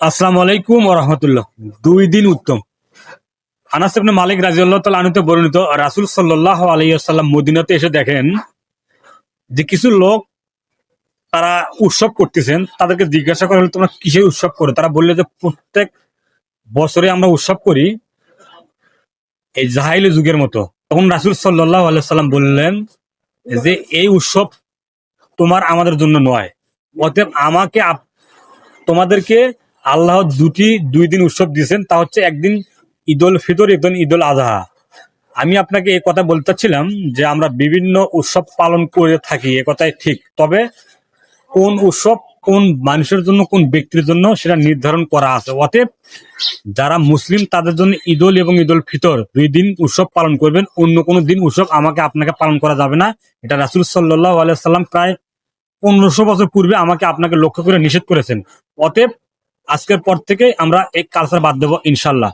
আসসালামু আলাইকুম ওয়া রাহমাতুল্লাহ। 2 দিন উত্তম। আনাস ইবনে মালিক রাদিয়াল্লাহু তাআলা আনহু বর্ণিত, রাসূল সাল্লাল্লাহু আলাইহি ওয়াসাল্লাম মদিনাতে এসে দেখেন যে কিছু লোক তারা উৎসব করতেছেন। তাদেরকে জিজ্ঞাসা করা হলো, তোমরা কিসের উৎসব করো? তারা বললো যে প্রত্যেক বছরে আমরা উৎসব করি এই জাহিলি যুগের মতো। তখন রাসূল সাল্লাল্লাহু আলাইহি ওয়াসাল্লাম বললেন যে এই উৎসব তোমার আমাদের জন্য নয়। অতএব তোমাদেরকে আল্লাহ 2 দিন উৎসব দিয়েছেন, তা হচ্ছে একদিন ঈদ উল ফিতর, একদিন ঈদ উল আজহা। আমি আপনাকে এই কথা বলতে চাচ্ছিলাম যে আমরা বিভিন্ন উৎসব পালন করে থাকি, এ কথাই ঠিক। তবে কোন উৎসব কোন মানুষের জন্য, কোন ব্যক্তির জন্য সেটা নির্ধারণ করা আছে। অতএব যারা মুসলিম তাদের জন্য ঈদ উল এবং ঈদ উল ফিতর 2 দিন উৎসব পালন করবেন। অন্য কোনো দিন উৎসব আপনাকে পালন করা যাবে না। এটা রাসূল সাল্লাল্লাহু আলাইহি ওয়াসাল্লাম প্রায় 1500 বছর পূর্বে আপনাকে লক্ষ্য করে নিষেধ করেছেন। অতএব আজকের পর থেকে আমরা এই কালচার বাদ দেবো ইনশাল্লাহ।